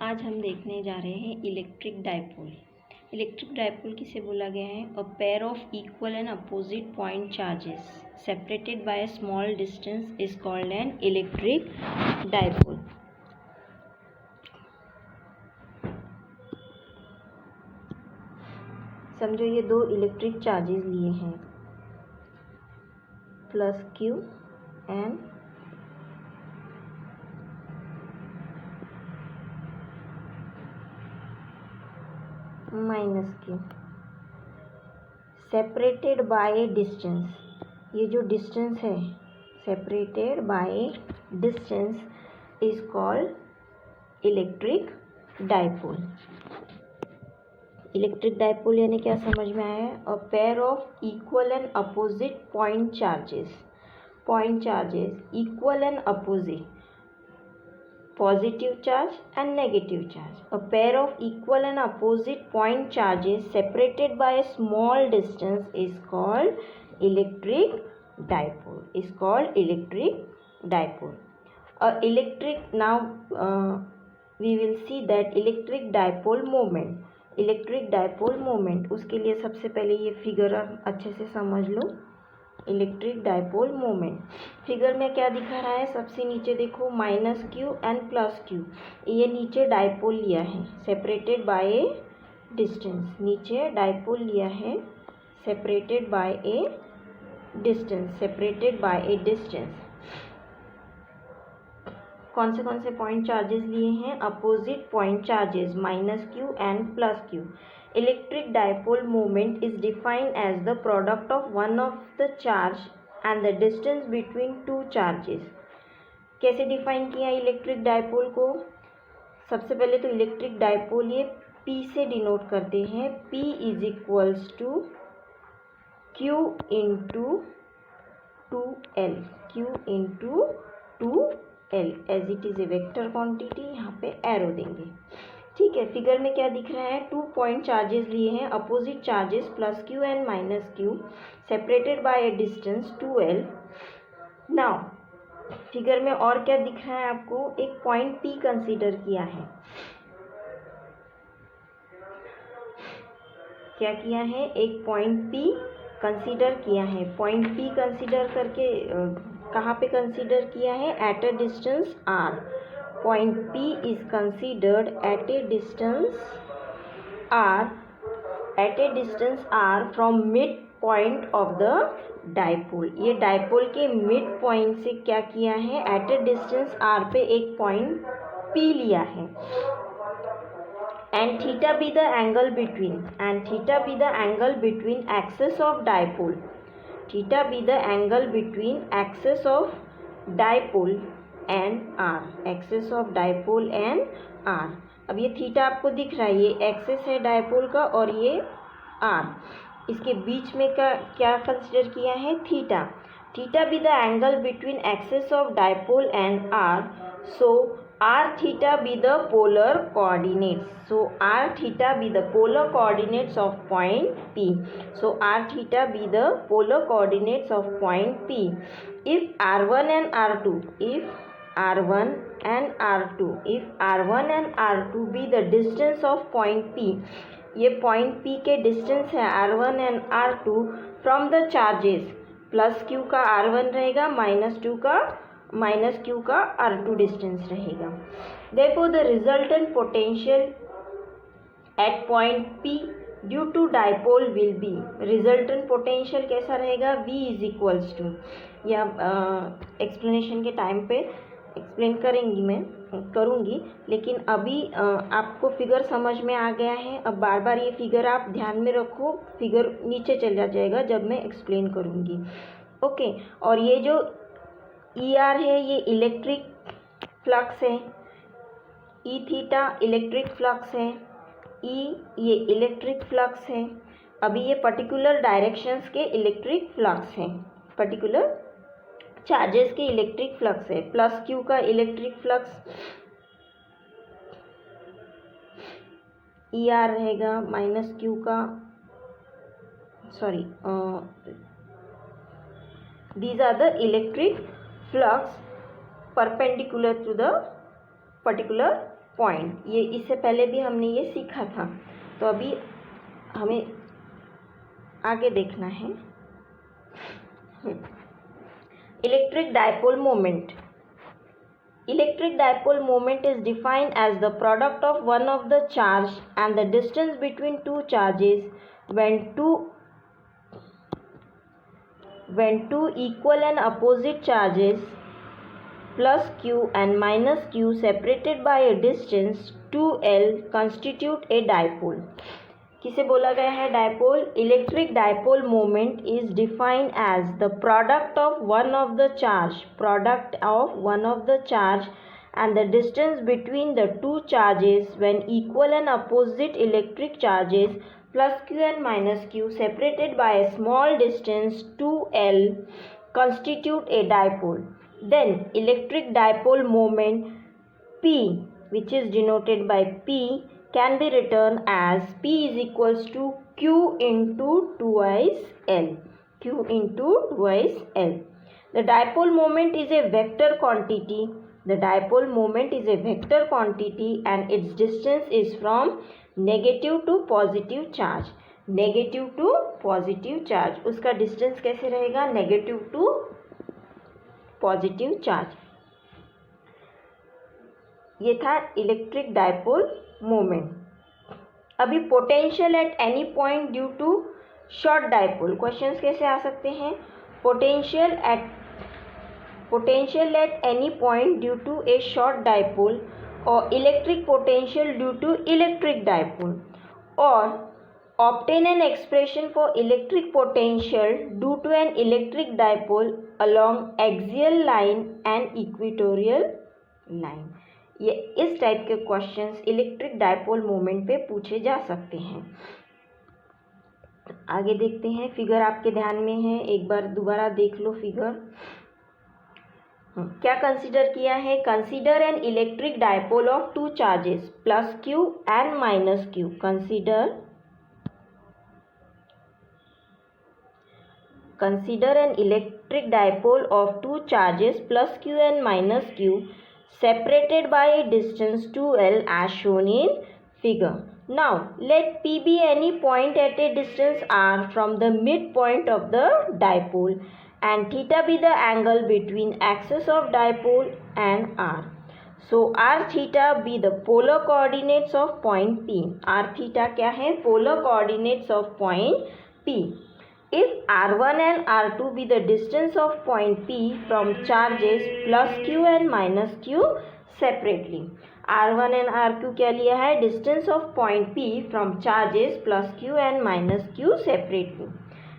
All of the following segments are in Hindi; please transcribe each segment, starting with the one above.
आज हम देखने जा रहे हैं इलेक्ट्रिक डाइपोल। इलेक्ट्रिक डाइपोल किसे बोला गया है? A pair of equal and opposite point charges separated by a small distance is called an electric dipole. समझो ये दो इलेक्ट्रिक चार्जेस लिए हैं, plus Q and minus Q, separated by A distance. ये जो डिस्टेंस है separated by A distance is called electric dipole. Electric dipole यानी क्या समझ में आया है? A pair of equal and opposite point charges equal and opposite, positive charge and negative charge. A pair of equal and opposite point charges separated by a small distance is called electric dipole. Now we will see that electric dipole moment. उसके लिए सबसे पहले ये फिगर अच्छे से समझ लो। इलेक्ट्रिक डाइपोल मोमेंट फिगर में क्या दिखा रहा है? सबसे नीचे देखो, minus Q and plus Q. ये नीचे डाइपोल लिया है सेपरेटेड बाय ए डिस्टेंस। नीचे डाइपोल लिया है सेपरेटेड बाय ए डिस्टेंस। कौन से पॉइंट चार्जेस लिए हैं? Opposite point charges, minus Q and plus Q. Electric dipole moment is defined as the product of one of the charge and the distance between two charges. कैसे डिफाइन किया इलेक्ट्रिक डाइपोल को? सबसे पहले तो इलेक्ट्रिक डाइपोल ये P से डिनोट करते हैं। P is equals to Q into 2L, as it is a vector quantity. यहाँ पे एरो देंगे, ठीक है। फिगर में क्या दिख रहा है? 2 पॉइंट चार्जेस लिए हैं, opposite charges plus Q and minus Q, separated by A distance 2L। Now figure में और क्या दिख रहा है आपको? एक पॉइंट P कंसीडर किया है। क्या किया है? एक पॉइंट P कंसीडर किया है। पॉइंट P कंसीडर करके कहाँ पे कंसीडर किया है? At a distance R। Point P is considered at a distance r from midpoint of the dipole। ये डाइपोल के मिड पॉइंट से क्या किया है? एट ए डिस्टेंस r पे एक पॉइंट P लिया है। and theta be the angle between axis of dipole and R। अब ये थीटा आपको दिख रहा है, ये एक्सिस है डाइपोल का और ये R। इसके बीच में का क्या कंसिडर किया है? Theta be the angle between axis of dipole and R, so R theta be the polar coordinates of point P। So R theta be the polar coordinates of point P। If R1 and R2 be the distance of point P, ये point P के डिस्टेंस है R1 and R2 from the charges, plus Q का R1 रहेगा, माइनस क्यू का R2 डिस्टेंस रहेगा। Therefore the resultant potential at point P due to dipole will be, resultant potential कैसा रहेगा? V is equals to, या एक्सप्लेनेशन के टाइम पे एक्सप्लेन करूँगी, लेकिन अभी आपको फिगर समझ में आ गया है। अब बार बार ये फिगर आप ध्यान में रखो, फिगर नीचे चला जाएगा जब मैं एक्सप्लेन करूँगी, ओके। और ये जो ER है ये इलेक्ट्रिक फ्लक्स है, E थीटा इलेक्ट्रिक फ्लक्स है, E ये इलेक्ट्रिक फ्लक्स है। अभी ये पर्टिकुलर डायरेक्शंस के इलेक्ट्रिक फ्लक्स हैं, पर्टिकुलर चार्जेस के इलेक्ट्रिक फ्लक्स है। प्लस Q का इलेक्ट्रिक फ्लक्स ER रहेगा, माइनस Q का these are the electric flux perpendicular to the particular point, ये इससे पहले भी हमने ये सीखा था, तो अभी हमें आगे देखना है। Electric dipole moment. Electric dipole moment is defined as the product of one of the charge and the distance between two charges when two equal and opposite charges plus q and minus q separated by a distance 2l constitute a dipole. किसे बोला गया है dipole? Electric dipole moment is defined as the product of one of the charge and the distance between the two charges when equal and opposite electric charges plus q and minus q separated by a small distance 2l constitute a dipole. Then electric dipole moment P, which is denoted by P, can be written as P is equals to Q into twice L. Q into twice L. The dipole moment is a vector quantity. The dipole moment is a vector quantity and its distance is from negative to positive charge. Negative to positive charge. उसका distance कैसे रहेगा? Negative to positive charge. ये था इलेक्ट्रिक डायपोल मोमेंट। अभी potential at any point due to short dipole. Questions कैसे आ सकते हैं? Potential at any point due to a short dipole और electric potential due to electric dipole, और obtain an expression for electric potential due to an electric dipole along axial line and equatorial line. ये इस टाइप के क्वेश्चंस इलेक्ट्रिक डायपोल मोमेंट पे पूछे जा सकते हैं। आगे देखते हैं। फिगर आपके ध्यान में है, एक बार दोबारा देख लो फिगर। क्या कंसीडर किया है? Consider N electric dipole of two charges plus Q and minus Q. Consider an electric dipole of two charges plus q and minus q separated by a distance 2l as shown in figure. Now let P be any point at a distance r from the midpoint of the dipole and theta be the angle between axis of dipole and r. So r theta be the polar coordinates of point P. R theta क्या है? Polar coordinates of point P. If r1 and r2 be the distance of point P from charges plus q and minus q separately. r1 and r2 क्या लिया है? Distance of point P from charges plus q and minus q separately.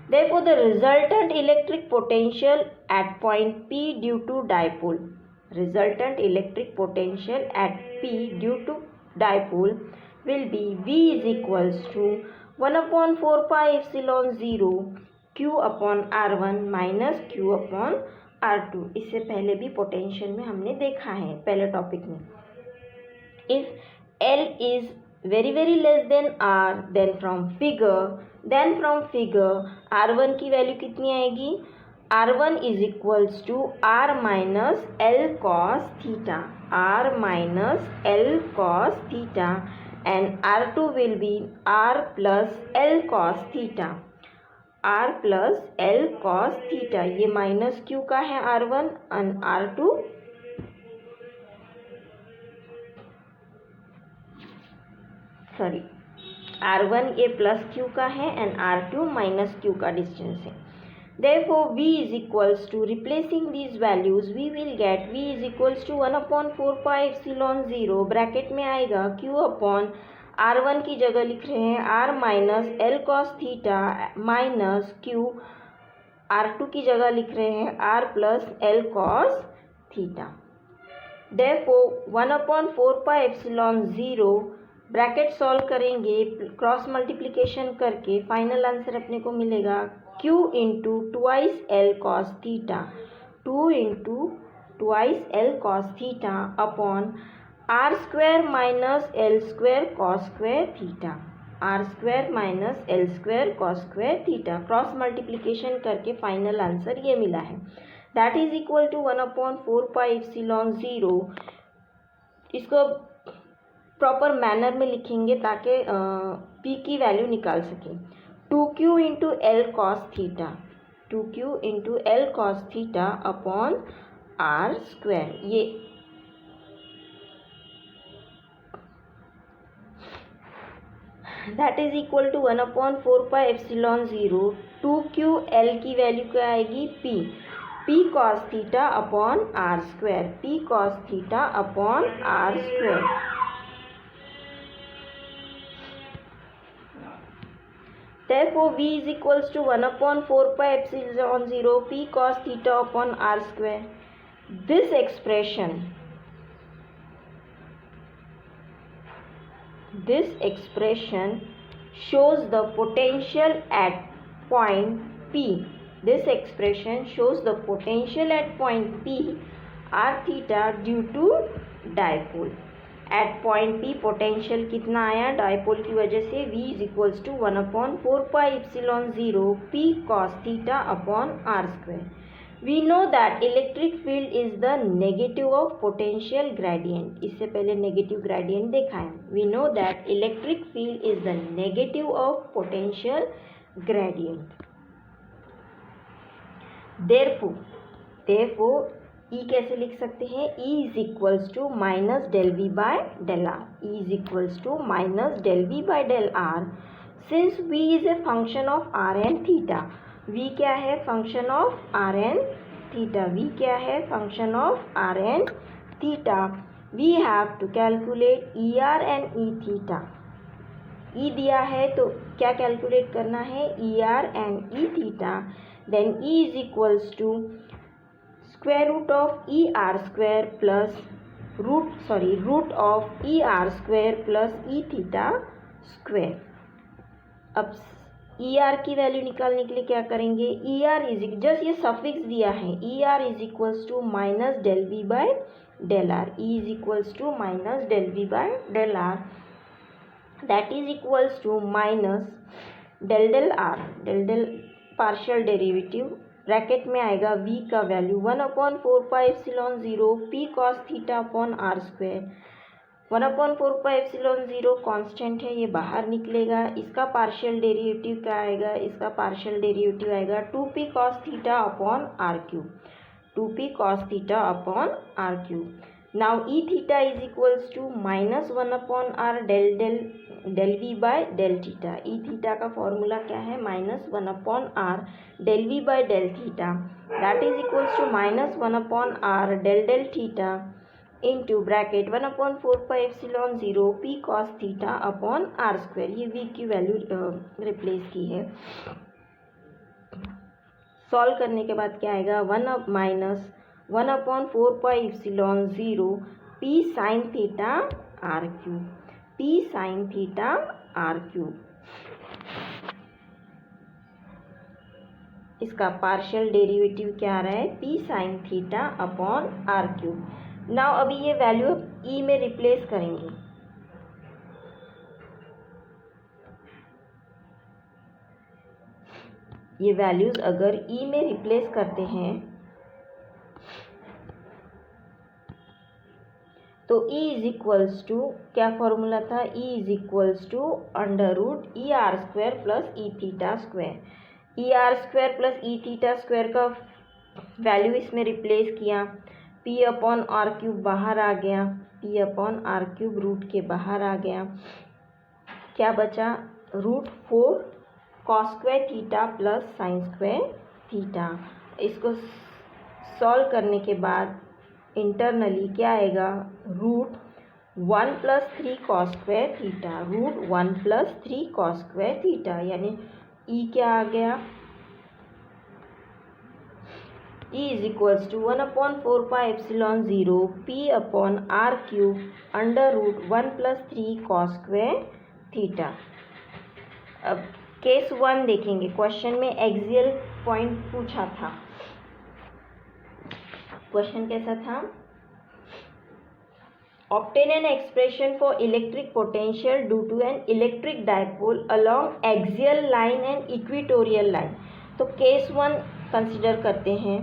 Therefore, the resultant electric potential at point P due to dipole. Resultant electric potential at P due to dipole will be V is equals to 1/4 pi epsilon 0 Q upon R1 minus Q upon R2। इससे पहले भी पोटेंशियल में हमने देखा है पहले टॉपिक में। If L is very less then R, then from figure R1 की वैल्यू कितनी आएगी? R1 is equals to R minus L cos theta, R minus L cos theta, and R2 will be R plus L cos theta, R plus L cos theta। ये माइनस Q का है R1 and R2 R1 ये प्लस Q का है and R2 माइनस Q का डिस्टेंस है। Therefore V is equals to, replacing these values we will get V is equals to 1/4 pi epsilon 0 bracket में आएगा Q upon R1 की जगह लिख रहे हैं R minus L cos theta minus Q, R2 की जगह लिख रहे हैं R plus L cos theta. Therefore 1/4 pi epsilon 0 bracket solve करेंगे क्रॉस मल्टीप्लिकेशन करके, फाइनल आंसर अपने को मिलेगा Q into twice L cos theta, 2 into twice L cos theta upon R square minus L square cos square theta, R square minus L square cos square theta. Cross multiplication करके फाइनल आंसर ये मिला है, that is equal to 1/4 pi epsilon 0। इसको प्रॉपर मैनर में लिखेंगे ताकि पी की वैल्यू निकाल सकें। 2q into L cos theta, 2q into L cos theta upon R square, ये that is equal to 1/4πε0। 2q L की वैल्यू क्या आएगी p, p cos theta upon R square, p cos theta upon R square. Therefore v is equals to 1/4πε0 p cos theta upon r square. This expression shows the potential at point P. This expression shows the potential at point P r theta due to dipole. At point P potential कितना आया डायपोल की वजह से, v is equals to 1/4πε0 p cos theta upon R square. We know that electric field is the negative of potential gradient. इससे पहले नेगेटिव ग्रेडियंट देखा है। We know that electric field is the negative of potential gradient. therefore E कैसे लिख सकते हैं, E is equals to minus del V by del R, E is equals to minus del V by del R. Since V is a function of R and theta, V क्या है function of R and theta, V क्या है function of R and theta. We have to calculate E R and E theta. E दिया है तो क्या कैलकुलेट करना है, E R and E theta. Then E is equals to square root of E R square plus root of E R square plus E theta square. अब ई आर की वैल्यू निकालने के लिए क्या करेंगे, ई आर इज जस्ट ये सफिक्स दिया है, E R is equals to minus del V by del R, E is equals to minus del V by del R, that is equals to minus del del R, del del partial derivative bracket में आएगा v का value 1/4πε0 p cos theta upon R square. 1/4πε0 constant है, ये बाहर निकलेगा। इसका पार्शियल डेरिवेटिव क्या आएगा, इसका पार्शियल डेरिवेटिव आएगा 2p cos theta upon R cube, 2p cos theta upon R cube. Now E theta is equals to minus 1/r del V by del theta. E theta का फॉर्मूला क्या है, minus 1/r del V by del theta, that is equals to minus 1/r del theta into bracket 1/4πε0 p cos theta upon R square. ये v की वैल्यू रिप्लेस की है। सॉल्व करने के बाद क्या आएगा, 1/4πε0 p sin theta R cube, p sin theta R cube. इसका पार्शियल डेरिवेटिव क्या आ रहा है, p sin theta upon R cube. Now अभी ये वैल्यू e में रिप्लेस करेंगे। ये वैल्यूज अगर e में रिप्लेस करते हैं तो E इज इक्वल्स टू क्या फॉर्मूला था, E is equals to under root E R square plus E theta square. E R square plus E theta square का वैल्यू इसमें रिप्लेस किया, P अपॉन आर क्यूब बाहर आ गया, P upon R cube root के बाहर आ गया। क्या बचा, √4 cos square theta plus sine square theta. इसको सॉल्व करने के बाद इंटरनली क्या आएगा, √1 + 3 cos square theta, √1 + 3 cos square theta, यानी E क्या आ गया, E is equals to 1/4πε0 p upon R cube under √1 + 3 cos square theta. अब केस 1 देखेंगे। क्वेश्चन में एक्सियल पॉइंट पूछा था। क्वेश्चन कैसा था, obtain an expression for electric potential due to an electric dipole along axial line and equatorial line. तो केस 1 कंसिडर करते हैं।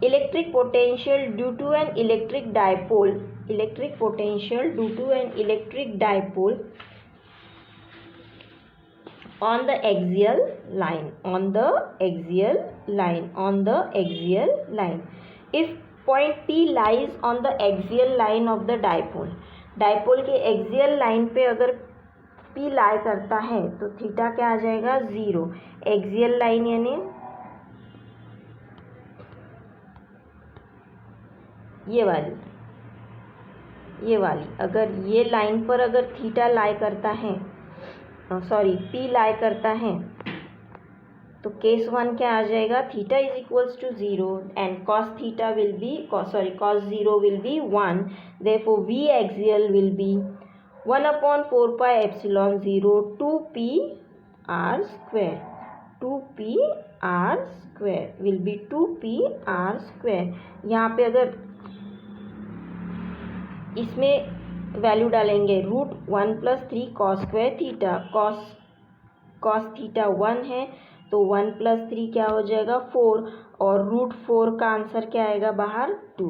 Electric potential due to an electric dipole electric potential due to an electric dipole on the axial line, if point P lies on the axial line of the dipole, dipole के एक्सियल लाइन पे अगर P लाई करता है तो थीटा क्या आ जाएगा 0। एक्सियल लाइन यानी ये वाली अगर ये लाइन पर अगर थीटा लाई करता है, सॉरी P लाई करता है, तो केस 1 क्या आ जाएगा, theta is equals to 0 and cos theta will be cos 0 will be 1, therefore V axial will be 1/4 pi epsilon 0 2p r square, 2p r square will be 2p r square। यहाँ पे अगर इसमें वैल्यू डालेंगे √1 + 3 cos square theta, cos theta 1 है तो 1 + 3 क्या हो जाएगा 4, और √4 का आंसर क्या आएगा बाहर 2,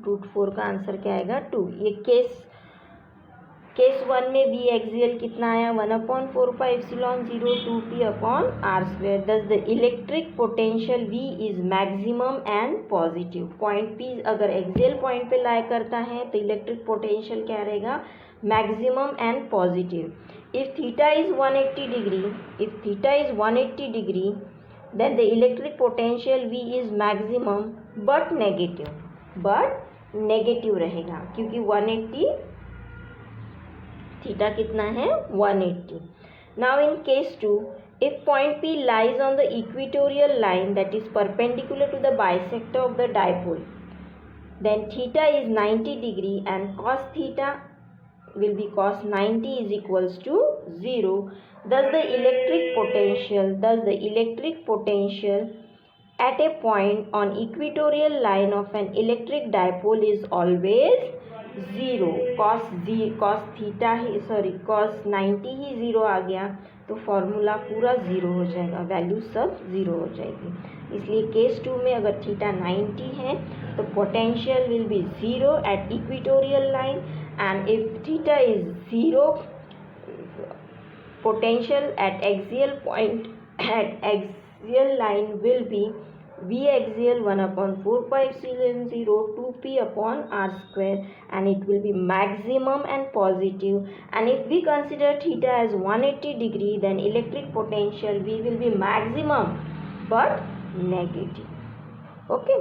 √4 का आंसर क्या आएगा 2। ये केस 1 में V एक्सियल कितना आया 1/4 पाई एप्सिलॉन 0 2p/r²। दस the electric potential V is maximum and positive. Point P अगर एक्सियल पॉइंट पे लाई करता है तो इलेक्ट्रिक पोटेंशियल क्या रहेगा maximum and positive. If theta is 180 degree, then the electric potential V is maximum but negative रहेगा, क्योंकि 180 थीटा कितना है 180। Now in case 2, if point P lies on the equatorial line that is perpendicular to the bisector of the dipole, then theta is 90 degree and cos theta will be cos 90 is equals to 0. Thus the electric potential at a point on equatorial line of an electric dipole is always 0। cos 90 ही 0 आ गया तो फॉर्मूला पूरा 0 हो जाएगा, वैल्यू सब 0 हो जाएगी। इसलिए केस 2 में अगर थीटा 90 है तो potential will be 0 at equatorial line, and if theta is 0, potential at axial point at axial line will be V axial 1/4 pi epsilon 0 2p/r², and it will be maximum and positive। and if we consider theta as 180 degree, then electric potential V will be maximum but negative। okay।